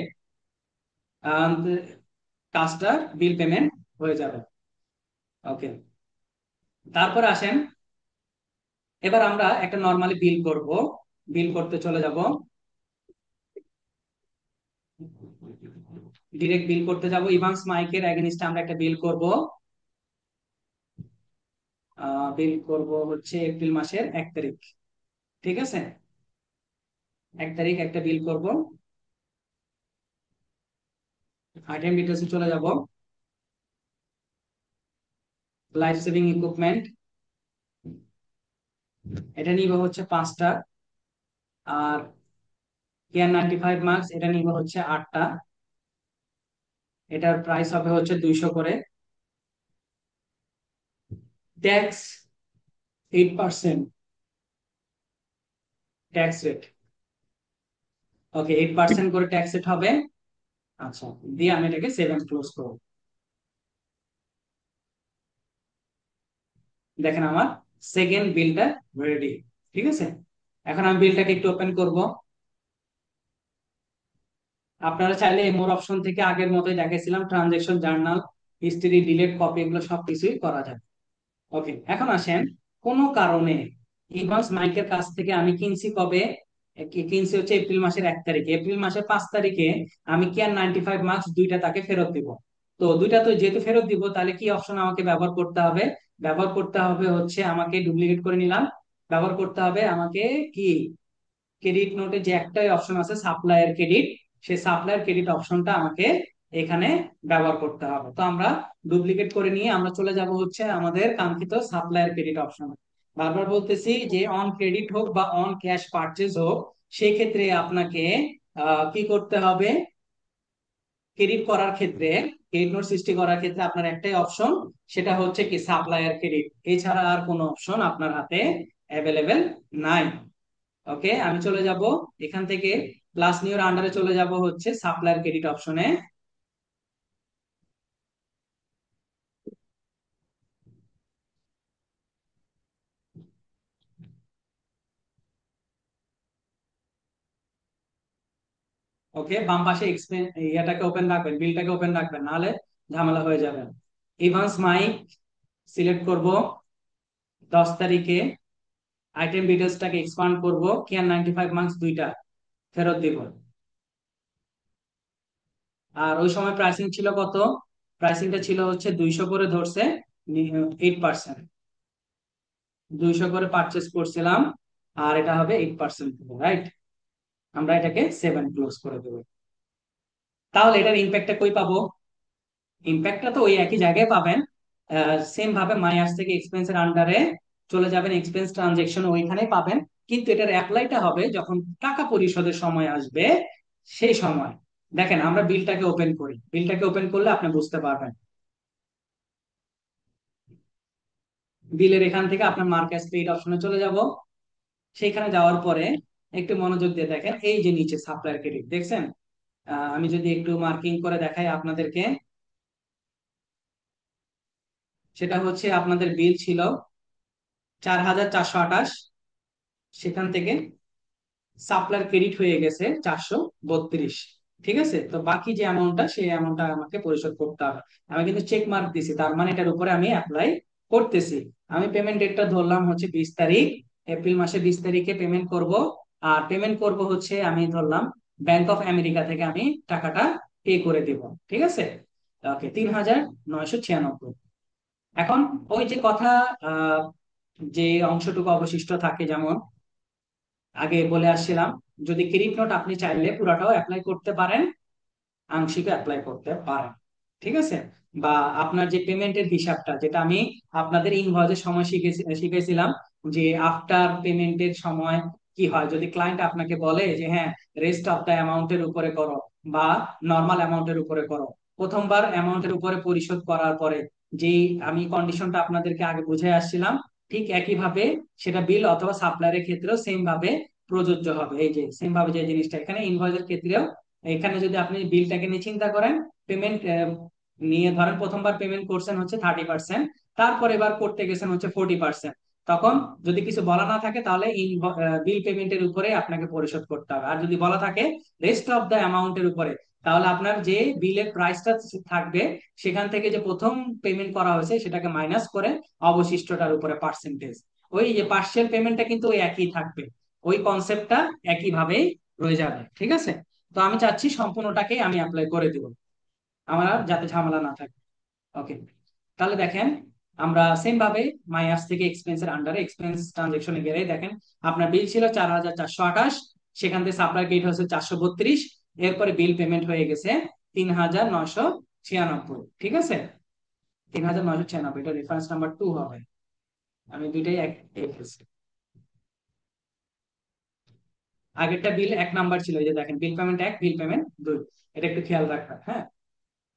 আহ, কাজটা বিল পেমেন্ট হয়ে যাবে। ওকে, তারপর আসেন, এবার আমরা একটা নর্মালি বিল করব। বিল করতে চলে যাব, ডিরেক্ট বিল করতে যাব। ইভান্স মাইকের এগেইনস্টে আমরা একটা বিল করব। বিল করব হচ্ছে এপ্রিল মাসের 1 তারিখ। ঠিক আছে, 1 তারিখ একটা বিল করব। আইটেম ডিটেলসে চলে যাব, লাইফ সেভিং ইকুইপমেন্ট, এটা নিব হচ্ছে 5টা। আর KN95 মার্কস এটা নিব হচ্ছে 8টা। এটার প্রাইস হবে হচ্ছে 200 করে। Tax 8%, tax rate. ওকে, 8% করে ট্যাক্স রেট হবে। আচ্ছা, দিয়ে আমি এটাকে সেভ এন্ড ক্লোজ করবো। দেখেন আমার সেকেন্ড বিলটা রেডি। ঠিক আছে, এখন আমি বিলটাকে একটু ওপেন করব। আপনারা চাইলে এই মোর অপশন থেকে আগের মতোই দেখাইছিলাম, transaction journal, history, delete, copy, এগুলো সবকিছুই করা যায়। ওকে, এখন আসেন, কোন কারণে ইভান্স মাইকের কাছ থেকে আমি কিনছি কবে, কিনছি হচ্ছে এপ্রিল মাসের 1 তারিখে। এপ্রিল মাসের 5 তারিখে আমি KN95 মার্কস দুইটা তাকে ফেরত দিব। তো দুইটা তো যেহেতু ফেরত দিব, তাহলে কি অপশন আমাকে ব্যবহার করতে হবে, ব্যবহার করতে হবে হচ্ছে আমাকে ডুপ্লিকেট করে নিলাম, ব্যবহার করতে হবে আমাকে কি, ক্রেডিট নোটে যে একটাই অপশন আছে সাপ্লায়ার ক্রেডিট, সেই সাপ্লায়ার ক্রেডিট অপশনটা আমাকে এখানে ব্যবহার করতে হবে। তো আমরা ডুপ্লিকেট করে নিয়ে আমরা চলে যাব হচ্ছে আমাদের কাঙ্ক্ষিত সাপ্লায়ার ক্রেডিট অপশন। বারবার বলতেছি যে অন ক্রেডিট হোক বা অন ক্যাশ পারচেজ হোক, সেই ক্ষেত্রে আপনাকে কি করতে হবে, ক্রেডিট করার ক্ষেত্রে, ক্রেডিট নোট সৃষ্টি করার ক্ষেত্রে আপনার একটাই অপশন, সেটা হচ্ছে কি সাপ্লায়ার ক্রেডিট। এছাড়া আর কোনো অপশন আপনার হাতে অ্যাভেলেবেল নাই। ওকে, আমি চলে যাব এখান থেকে প্লাস নিউর আন্ডারে চলে যাব হচ্ছে সাপ্লায়ার ক্রেডিট অপশনে। ওকে, বাম পাশে ইয়াটাকে ওপেন রাখবেন, বিলটাকে ওপেন রাখবেন, নাহলে ঝামেলা হয়ে যাবে। ইভান্স মাইক সিলেক্ট করব, 10 তারিখে আইটেম ডিটেলসটাকে এক্সপান্ড করব, কেয়ার 95 মার্কস দুইটা ফেরত দিব। আর ওই সময় প্রাইসিং ছিল কত? প্রাইসিংটা ছিল হচ্ছে 200 করে ধরছে, 8%। 200 করে পারচেস করছিলাম, আর এটা হবে 8%, রাইট? আমরা এটাকে 7 ক্লোজ করে দেবো। তাহলে এটার ইম্প্যাক্টটা কই পাবো? ইম্প্যাক্টটা তো ওই একই জায়গায় পাবেন। সেম ভাবে মাইয়ার্স থেকে এক্সপেন্সের আন্ডারে চলে যাবেন, এক্সপেন্স ট্রানজেকশন ওইখানেই পাবেন। কিন্তু এটার অ্যাপ্লাইটা হবে যখন টাকা পরিশোধের সময় আসবে, সেই সময়। দেখেন, আমরা বিলটাকে ওপেন করি, বিলটাকে ওপেন করলে আপনি বুঝতে পারবেন। বিলের এখান থেকে আপনার মার্ক অ্যাজ পেইড অপশনে চলে যাব। সেইখানে যাওয়ার পরে একটু মনোযোগ দিয়ে দেখেন, এই যে নিচে সাপ্লায়ার ক্রেডিট দেখছেন? আমি যদি একটু মার্কিং করে দেখাই আপনাদেরকে, সেটা হচ্ছে আপনাদের বিল ছিল 4428, সেখান থেকে সাপ্লায়ার ক্রেডিট হয়ে গেছে 432। ঠিক আছে, তো বাকি যে অ্যামাউন্টটা, সেই অ্যামাউন্টটা আমাকে পরিশোধ করতে হবে। আমি কিন্তু চেক মার্ক দিছি, তার মানে এটার উপরে আমি অ্যাপ্লাই করতেছি। আমি পেমেন্ট ডেটটা ধরলাম হচ্ছে 20 তারিখ, এপ্রিল মাসে 20 তারিখে পেমেন্ট করব। আর পেমেন্ট করব হচ্ছে আমি ধরলাম ব্যাংক অফ আমেরিকা থেকে আমি টাকাটা পে করে দিব। ঠিক আছে, ওকে, 3996। এখন ওই যে কথা, আহ, যে অংশটুকু অবশিষ্ট থাকে, যেমন আগে বলে আসছিলাম, যদি ক্রেডিট নোট আপনি চাইলে পুরাটাও অ্যাপ্লাই করতে পারেন, আংশিক অ্যাপ্লাই করতে পারেন। ঠিক আছে, বা আপনার যে পেমেন্টের হিসাবটা, যেটা আমি আপনাদের ইনভয়েসের সময় শিখেছিলাম, যে আফটার পেমেন্টের সময় কি হয়, যদি ক্লায়েন্ট আপনাকে বলে যে হ্যাঁ, রেস্ট অফ দ্য অ্যামাউন্টের উপরে করো বা নর্মাল অ্যামাউন্টের উপরে করো, প্রথমবার অ্যামাউন্টের উপরে পরিশোধ করার পরে যেই আমি কন্ডিশনটা আপনাদেরকে আগে বুঝে আসছিলাম, ঠিক একইভাবে সেটা বিল অথবা সাপ্লায়ারের ক্ষেত্রেও সেম ভাবে প্রযোজ্য হবে। এই যে সেম ভাবে যে জিনিসটা এখানে ইনভয়েসের ক্ষেত্রেও, এখানে যদি আপনি বিলটাকে নিয়ে চিন্তা করেন, পেমেন্ট নিয়ে ধরেন প্রথমবার পেমেন্ট করছেন হচ্ছে 30%, তারপর এবার করতে গেছেন হচ্ছে 40%, তখন যদি কিছু বলা না থাকে তাহলে বিল পেমেন্টের উপরে আপনাকে পরিশোধ করতে হবে। আর যদি বলা থাকে রেস্ট অফ দ্য অ্যামাউন্টের উপরে, তাহলে আপনার যে বিলের প্রাইসটা থাকবে, সেখান থেকে যে প্রথম পেমেন্ট করা হয়েছে সেটাকে মাইনাস করে অবশিষ্টটার উপরে পার্সেন্টেজ, ওই যে পার্সিয়াল পেমেন্টটা কিন্তু ওই একই থাকবে। ওই কনসেপ্টটা একইভাবেই রয়ে যাবে। ঠিক আছে, তো আমি চাচ্ছি সম্পূর্ণটাকে আমি অ্যাপ্লাই করে দিব, আমার আর যাতে ঝামেলা না থাকে। ওকে, তাহলে দেখেন, আমরা সেম ভাবে মাইয়ার্স থেকে এক্সপেন্সের আন্ডারে এক্সপেন্স ট্রানজেকশনে গেলে দেখেন, আপনার বিল ছিল 4428, সেখান থেকে সাপ্লাই ক্রেডিট হচ্ছে 432, এরপরে বিল পেমেন্ট হয়ে গেছে 3996। ঠিক আছে, 3996, এটা রেফারেন্স নাম্বার 2 হবে। আমি দুইটাই এক এক ফেলছি। আগেরটা বিল 1 নাম্বার ছিল, এই যে দেখেন বিল পেমেন্ট 1, বিল পেমেন্ট 2, এটা একটু খেয়াল রাখবেন, হ্যাঁ।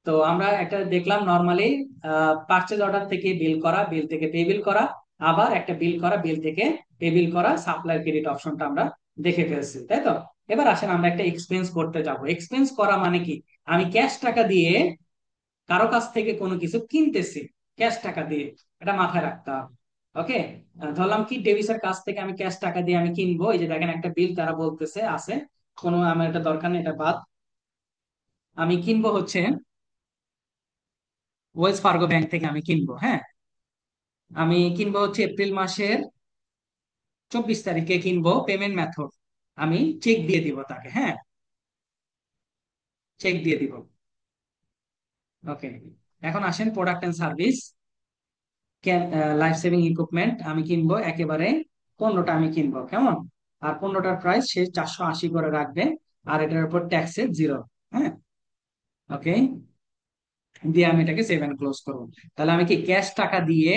তো আমরা একটা দেখলাম নর্মালি পারচেজ অর্ডার থেকে বিল করা, বিল থেকে পে বিল করা, আবার একটা বিল করা, বিল থেকে পে বিল করা, সাপ্লাই ক্রেডিট অপশনটা আমরা দেখে ফেলছি, তাই তো? এবার আসেন আমরা একটা এক্সপেন্স করতে যাব। এক্সপেন্স করা মানে কি? আমি ক্যাশ টাকা দিয়ে কারো কাছ থেকে কোনো কিছু কিনতেছি, ক্যাশ টাকা দিয়ে, এটা মাথায় রাখতে হবে। ওকে, ধরলাম কি ডেভিসের কাছ থেকে আমি ক্যাশ টাকা দিয়ে আমি কিনবো, এই যে দেখেন একটা বিল তারা বলতেছে আছে, কোনো আমার এটা দরকার নেই, এটা বাদ। আমি কিনবো হচ্ছে ওয়েলস ফার্গো ব্যাংক থেকে আমি কিনবো, হ্যাঁ। আমি কিনবো হচ্ছে এপ্রিল মাসের 24 তারিখে কিনবো। পেমেন্ট মেথড আমি চেক দিয়ে দিব তাকে, হ্যাঁ, চেক দিয়ে দিব। ওকে, এখন আসেন product and service, life saving equipment আমি কিনবো একেবারে 15টা আমি কিনবো, কেমন? আর 15টার প্রাইস সে 480 করে রাখবে, আর এটার উপর ট্যাক্সে 0। হ্যাঁ, ওকে, দিয়ে আমি এটাকে 7 ক্লোজ করবো। তাহলে আমি কি ক্যাশ টাকা দিয়ে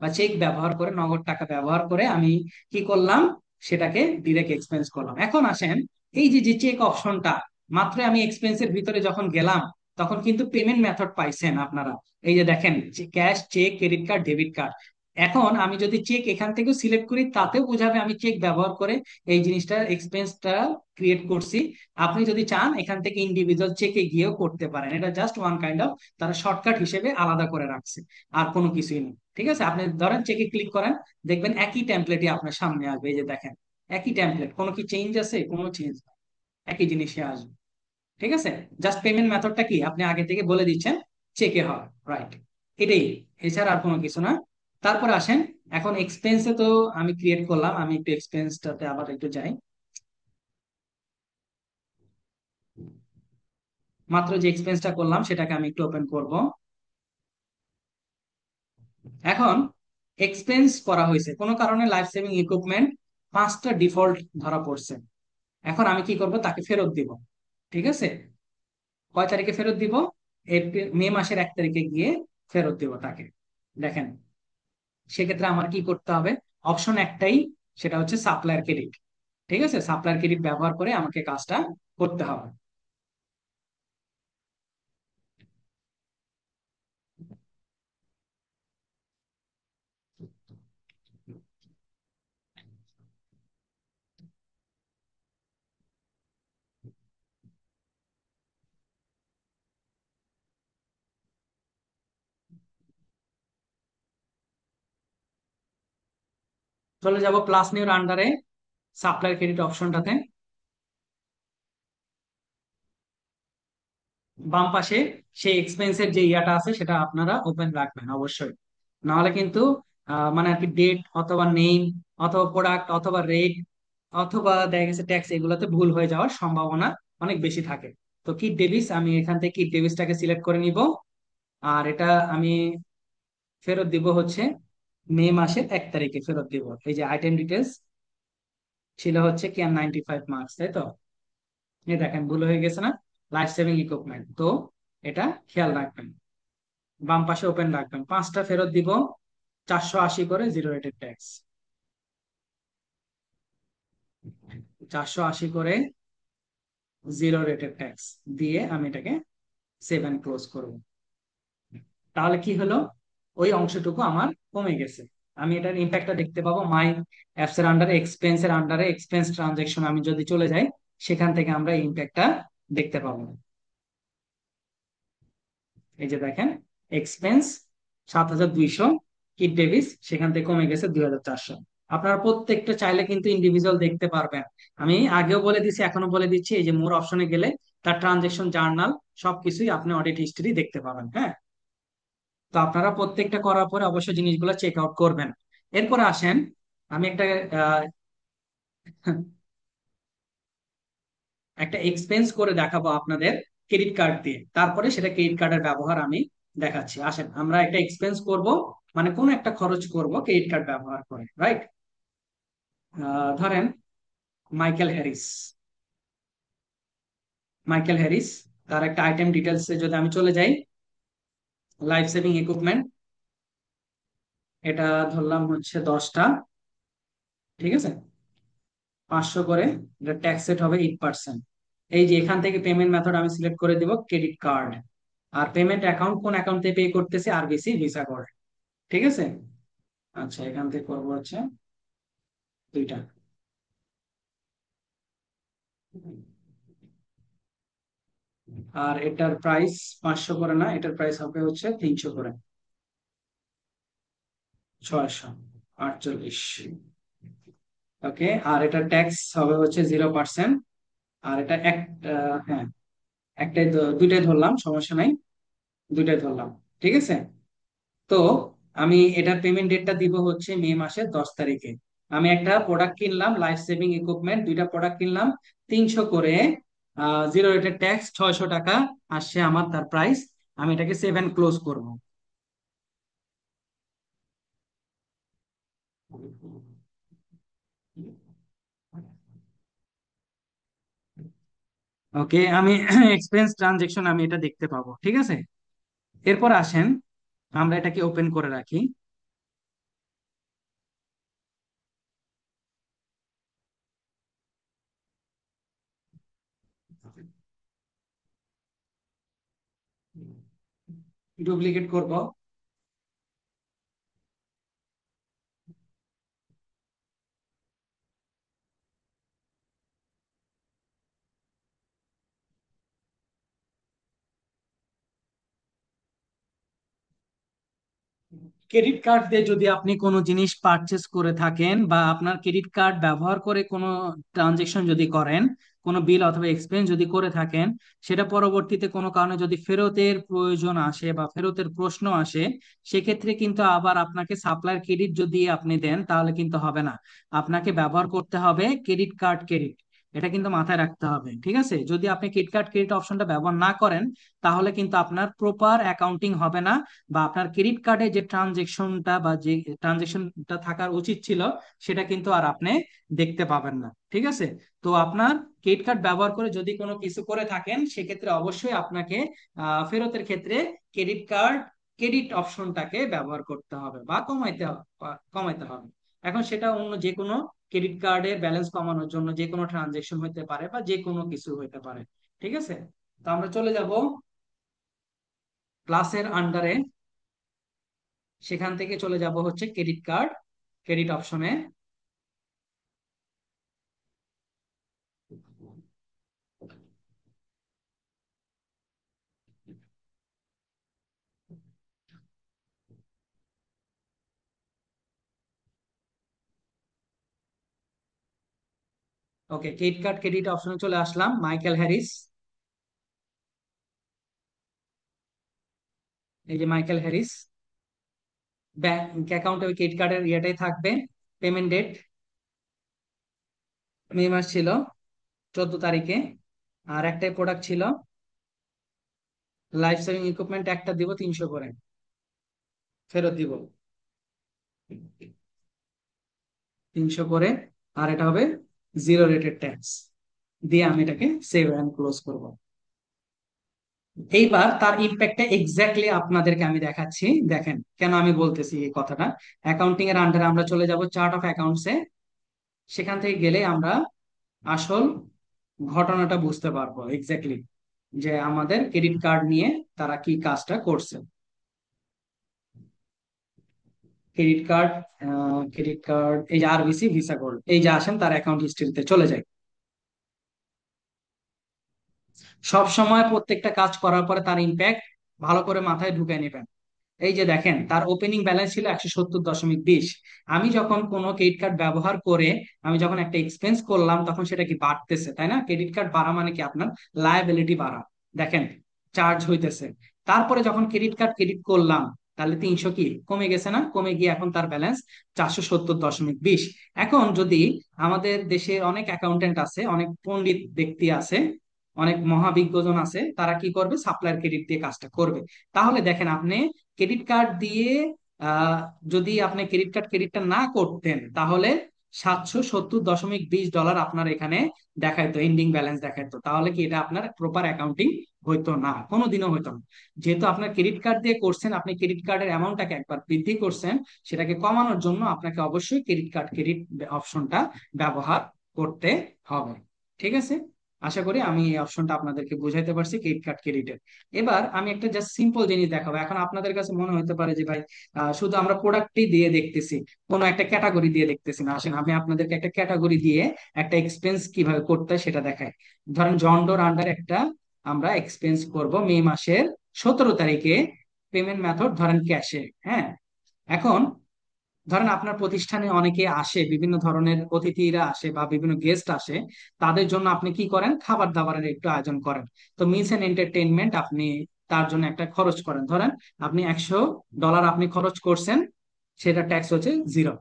বা চেক ব্যবহার করে, নগদ টাকা ব্যবহার করে আমি কি করলাম, সেটাকে ডিরেক্ট এক্সপেন্স করলাম। এখন আসেন, এই যে যে চেক অপশনটা, মাত্র আমি এক্সপেন্সের ভিতরে যখন গেলাম, তখন কিন্তু পেমেন্ট মেথড পাইছেন আপনারা। এই যে দেখেন, cash, cheque, credit card, debit card, এখন আমি যদি চেক এখান থেকে সিলেক্ট করি তাতেও বোঝাবে আমি চেক ব্যবহার করে এই জিনিসটা এক্সপেন্সটা ক্রিয়েট করছি। আপনি যদি চান এখান থেকে ইন্ডিভিজুয়াল চেকে গিয়েও করতে পারেন, এটা জাস্ট ওয়ান কাইন্ড অফ তারা শর্টকাট হিসেবে আলাদা করে রাখছে, আর কোনো কিছুই নেই। ঠিক আছে, আপনি ধরেন চেকে ক্লিক করেন, দেখবেন একই টেমপ্লেটই আপনার সামনে আসবে। এই যে দেখেন, একই টেমপ্লেট, কোনো কি চেঞ্জ আছে? কোনো চেঞ্জ, একই জিনিসই আসবে। ঠিক আছে, জাস্ট পেমেন্ট মেথডটা কি আপনি আগে থেকে বলে দিচ্ছেন, চেকে হয়, রাইট, এটাই, এছাড়া আর কোনো কিছু না। তারপরে আসেন, এখন এক্সপেন্সে তো আমি ক্রিয়েট করলাম, আমি একটু এক্সপেন্সটাতে আবার একটু যাই। মাত্র যে এক্সপেন্সটা করলাম সেটাকে আমি একটু ওপেন করব। এখন এক্সপেন্স করা হয়েছে কোনো কারণে, লাইফ সেভিং ইকুইপমেন্ট 5টা ডিফল্ট ধরা পড়ছে। এখন আমি কি করব, তাকে ফেরত দিব। ঠিক আছে, কয় তারিখে ফেরত দিব? মে মাসের 1 তারিখে গিয়ে ফেরত দিব তাকে। দেখেন, সেক্ষেত্রে আমার কি করতে হবে? অপশন একটাই, সেটা হচ্ছে সাপ্লায়ার ক্রেডিট। ঠিক আছে, সাপ্লায়ার ক্রেডিট ব্যবহার করে আমাকে কাজটা করতে হবে। চলে যাব প্লাস নিউর আন্ডারে সাপ্লায়ার ক্রেডিট অপশনটাতে। বাম পাশে সেই এক্সপেন্সের যে ইয়াটা আছে সেটা আপনারা ওপেন রাখবেন অবশ্যই, নাহলে কিন্তু মানে আর কি ডেট অথবা নেম অথবা প্রোডাক্ট অথবা রেট অথবা দেখা গেছে ট্যাক্স, এগুলোতে ভুল হয়ে যাওয়ার সম্ভাবনা অনেক বেশি থাকে। তো কিট ডেভিস, আমি এখান থেকে কিট ডেভিসটাকে সিলেক্ট করে নিব। আর এটা আমি ফেরত দিব হচ্ছে মে মাসের 1 তারিখে ফেরত দিব। এই যে আইটেম ডিটেলস ছিল হচ্ছে কি 95 মার্কস, তাই তো? এই দেখেন ভুল হয়ে গেছে না, লাইফ সেভিং ইকুইপমেন্ট, তো এটা খেয়াল রাখবেন। বাম পাশে ওপেন রাখবেন, 5টা ফেরত দিব, 480 করে জিরো রেটেড ট্যাক্স, 480 করে জিরো রেটেড ট্যাক্স দিয়ে আমি এটাকে সেভ অ্যান্ড ক্লোজ করব। তাহলে কি হলো, ওই অংশটুকু আমার কমে গেছে। আমি এটার ইম্প্যাক্টটা দেখতে পাবো মাই অ্যাপস এর আন্ডারে, এক্সপেন্স এর আন্ডারে, এক্সপেন্স ট্রানজেকশন আমি যদি চলে যাই, সেখান থেকে আমরা ইম্প্যাক্টটা দেখতে পাবো। এই যে দেখেন, এক্সপেন্স 7,200, কিট ডেভিস সেখান থেকে কমে গেছে 2,400। আপনারা প্রত্যেকটা চাইলে কিন্তু ইন্ডিভিজুয়াল দেখতে পারবেন। আমি আগেও বলে দিচ্ছি, এখনো বলে দিচ্ছি, এই যে মোর অপশনে গেলে তার ট্রানজেকশন জার্নাল সবকিছুই আপনি অডিট হিস্ট্রি দেখতে পাবেন। হ্যাঁ, তো আপনারা প্রত্যেকটা করার পরে অবশ্যই জিনিসগুলো চেক আউট করবেন। এরপরে আসেন, আমি আহ, একটা এক্সপেন্স করে দেখাবো আপনাদের ক্রেডিট কার্ড দিয়ে, তারপরে সেটা ক্রেডিট কার্ডের ব্যবহার আমি দেখাচ্ছি। আসেন আমরা একটা এক্সপেন্স করব, মানে কোন একটা খরচ করব ক্রেডিট কার্ড ব্যবহার করে, রাইট? ধরেন মাইকেল হ্যারিস, মাইকেল হ্যারিস, তার একটা আইটেম ডিটেলসে যদি আমি চলে যাই, লাইফ সেভিং ইকুইপমেন্ট, এটা ধরলাম হচ্ছে 10টা। ঠিক আছে, 500 করে, এটা ট্যাক্স সেট হবে 8%। এই যে এখান থেকে পেমেন্ট মেথড আমি সিলেক্ট করে দিব ক্রেডিট কার্ড, আর পেমেন্ট অ্যাকাউন্ট কোন অ্যাকাউন্টে পে করতেছে, আরবিসি ভিসা কোড। ঠিক আছে, আচ্ছা এখান থেকে করবো হচ্ছে দুইটা। আর এটার প্রাইস 500 করে না, এটার প্রাইস হবে হচ্ছে 300 করে, 648। ওকে, আর এটা ট্যাক্স হবে হচ্ছে 0%। আর এটা হ্যাঁ, দুইটাই ধরলাম, সমস্যা নাই, দুইটাই ধরলাম। ঠিক আছে, তো আমি এটার পেমেন্ট ডেটটা দিব হচ্ছে মে মাসের 10 তারিখে। আমি একটা প্রোডাক্ট কিনলাম, লাইফ সেভিং ইকুইপমেন্ট, দুইটা প্রোডাক্ট কিনলাম, 300 করে, জিরো রেটেড ট্যাক্স 600 টাকা আসছে আমার তার প্রাইস। আমি এটাকে সেভ অ্যান্ড ক্লোজ করবো। ওকে, আমি এক্সপেন্স ট্রানজেকশন আমি এটা দেখতে পাবো। ঠিক আছে, এরপর আসেন আমরা এটাকে ওপেন করে রাখি। ডুপ্লিকেট করব, ক্রেডিট কার্ড দিয়ে যদি আপনি কোনো জিনিস পারচেস করে থাকেন বা আপনার ক্রেডিট কার্ড ব্যবহার করে কোনো ট্রানজেকশন যদি করেন, কোনো বিল অথবা এক্সপেন্স যদি করে থাকেন, সেটা পরবর্তীতে কোনো কারণে যদি ফেরতের প্রয়োজন আসে বা ফেরতের প্রশ্ন আসে, সেক্ষেত্রে কিন্তু আবার আপনাকে সাপ্লায়ার ক্রেডিট যদি আপনি দেন তাহলে কিন্তু হবে না। আপনাকে ব্যবহার করতে হবে ক্রেডিট কার্ড ক্রেডিট। এটা কিন্তু মাথায় রাখতে হবে, ঠিক আছে? যদি আপনি ক্রেডিট কার্ড ক্রেডিট অপশনটা ব্যবহার না করেন, তাহলে কিন্তু আপনার প্রপার অ্যাকাউন্টিং হবে না, বা আপনার ক্রেডিট কার্ডে যে ট্রানজেকশনটা বা যে ট্রানজেকশনটা থাকার উচিত ছিল সেটা কিন্তু আর আপনি দেখতে পাবেন না, ঠিক আছে? তো আপনার ক্রেডিট কার্ড ব্যবহার করে যদি কোনো কিছু করে থাকেন, সেক্ষেত্রে অবশ্যই আপনাকে ফেরতের ক্ষেত্রে ক্রেডিট কার্ড ক্রেডিট অপশনটাকে ব্যবহার করতে হবে বা কমাইতে হবে। এখন সেটা অন্য যে কোনো ক্রেডিট কার্ডের ব্যালেন্স কমানোর জন্য যে কোনো ট্রানজেকশন হতে পারে বা যে কোনো কিছু হতে পারে, ঠিক আছে? তো আমরা চলে যাব ক্লাসের আন্ডারে, সেখান থেকে চলে যাব হচ্ছে ক্রেডিট কার্ড ক্রেডিট অপশনে। ওকে, ক্রেডিট কার্ড ক্রেডিট অপশনে চলে আসলাম। মাইকেল হ্যারিস, এই যে মাইকেল হ্যারিস। ব্যাংক অ্যাকাউন্টে ওই ক্রেডিট কার্ডের ইয়েটাই থাকবে। পেমেন্ট ডেট মে মাস ছিল 14 তারিখে। আর একটাই প্রোডাক্ট ছিল, লাইফ সেভিং ইকুইপমেন্ট, একটা দিব 300 করে, ফেরত দিব 300 করে। আর এটা হবে জিরো রেটেড ট্যাক্স দিয়ে আমি এটাকে সেভ অ্যান্ড ক্লোজ করব। এইবার তার ইম্প্যাক্টটা এক্স্যাক্টলি আপনাদেরকে আমি দেখাচ্ছি। দেখেন কেন আমি বলতেছি এই কথাটা। অ্যাকাউন্টিং এর আন্ডারে আমরা চলে যাব চার্ট অফ অ্যাকাউন্টসে। সেখান থেকে গেলে আমরা আসল ঘটনাটা বুঝতে পারবো এক্স্যাক্টলি, যে আমাদের ক্রেডিট কার্ড নিয়ে তারা কি কাজটা করছে। ক্রেডিট কার্ড, ক্রেডিট কার্ড, এই যে আরবিসি ভিসা গোল্ড, এই যে আসেন তার অ্যাকাউন্ট হিস্ট্রিতে চলে যায়। সব সময় প্রত্যেকটা কাজ করার পরে তার ইম্প্যাক্ট ভালো করে মাথায় ঢুকে নেবেন। এই যে দেখেন তার ওপেনিং ব্যালেন্স ছিল 170.20। আমি যখন কোনো ক্রেডিট কার্ড ব্যবহার করে আমি যখন একটা এক্সপেন্স করলাম, তখন সেটা কি বাড়তেছে, তাই না? ক্রেডিট কার্ড বাড়া মানে কি আপনার লায়াবিলিটি বাড়া। দেখেন চার্জ হইতেছে। তারপরে যখন ক্রেডিট কার্ড ক্রেডিট করলাম, তাহলে 300 কি কমে গেছে না? কমে গিয়ে এখন তার ব্যালেন্স 470.20। এখন যদি আমাদের দেশের অনেক অ্যাকাউন্টেন্ট আছে, অনেক পণ্ডিত ব্যক্তি আছে, অনেক মহাবিজ্ঞজন আছে, তারা কি করবে? সাপ্লায়ার ক্রেডিট দিয়ে কাজটা করবে। তাহলে দেখেন আপনি ক্রেডিট কার্ড দিয়ে আহ যদি আপনি ক্রেডিট কার্ড ক্রেডিটটা না করতেন, তাহলে 770.20 ডলার আপনার এখানে দেখাইতো, এন্ডিং ব্যালেন্স দেখাইতো। তাহলে কি এটা আপনার প্রপার অ্যাকাউন্টিং হইতো না, কোনোদিনও হইতো না। যেহেতু আপনার ক্রেডিট কার্ড দিয়ে করছেন, আপনি ক্রেডিট কার্ডের অ্যামাউন্টটাকে একবার বৃদ্ধি করছেন, সেটাকে কমানোর জন্য আপনাকে অবশ্যই ক্রেডিট কার্ড ক্রেডিট অপশনটা ব্যবহার করতে হবে, ঠিক আছে? আশা করি আমি এই অপশনটা আপনাদেরকে বুঝাইতে পারছি ক্রেডিট কার্ড ক্রেডিটের। এবার আমি একটা জাস্ট সিম্পল জিনিস দেখাবো। এখন আপনাদের কাছে মনে হতে পারে যে ভাই শুধু আমরা প্রোডাক্টই দিয়ে দেখতেছি, কোনো একটা ক্যাটাগরি দিয়ে দেখতেছি না। আসেন আমি আপনাদেরকে একটা ক্যাটাগরি দিয়ে একটা এক্সপেন্স কিভাবে করতে হয় সেটা দেখাই। ধরেন জন্ডোর আন্ডার একটা আমরা এক্সপেন্স করব মে মাসের 17 তারিখে। পেমেন্ট মেথড ধরেন ক্যাশে, হ্যাঁ। এখন ধরেন আপনার প্রতিষ্ঠানে অনেকে আসে, বিভিন্ন ধরনের অতিথিরা আসে বা বিভিন্ন গেস্ট আসে, তাদের জন্য আপনি কি করেন? খাবার দাবারের একটু আয়োজন করেন। তো মিলস এন্ড এন্টারটেইনমেন্ট আপনি তার জন্য একটা খরচ করেন। ধরেন আপনি $100 আপনি খরচ করছেন, সেটা ট্যাক্স হচ্ছে 0,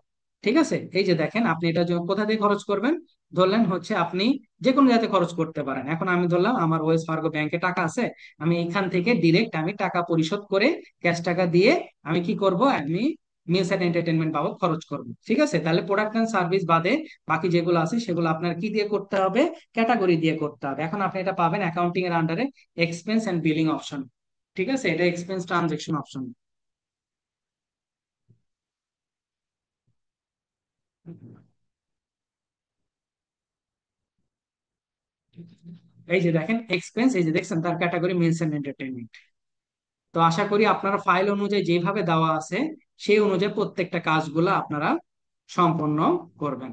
ঠিক আছে? এই যে দেখেন আপনি এটা কোথা থেকে খরচ করবেন? ধরলেন হচ্ছে আপনি যে কোনো জায়গাতে খরচ করতে পারেন। এখন আমি ধরলাম আমার ওয়েলস ফার্গো ব্যাংকে টাকা আছে, আমি এখান থেকে ডিরেক্ট আমি টাকা পরিশোধ করে ক্যাশ টাকা দিয়ে আমি কি করব? আমি মিলস এন্ড এন্টারটেনমেন্ট বাবদ খরচ করবো, ঠিক আছে? তাহলে প্রোডাক্ট এন্ড সার্ভিস বাদে বাকি যেগুলো আছে সেগুলো আপনার কি দিয়ে করতে হবে? ক্যাটাগরি দিয়ে করতে হবে। এখন আপনি এটা পাবেন অ্যাকাউন্টিং এর আন্ডারে এক্সপেন্স এন্ড বিলিং অপশন, ঠিক আছে? এটা এক্সপেন্স ট্রানজেকশন অপশন। এই যে দেখেন এক্সপেন্স, এই যে দেখছেন তার ক্যাটাগরি মিলস এন্ড এন্টারটেনমেন্ট। তো আশা করি আপনারা ফাইল অনুযায়ী যেভাবে দেওয়া আছে সেই অনুযায়ী প্রত্যেকটা কাজগুলো আপনারা সম্পন্ন করবেন।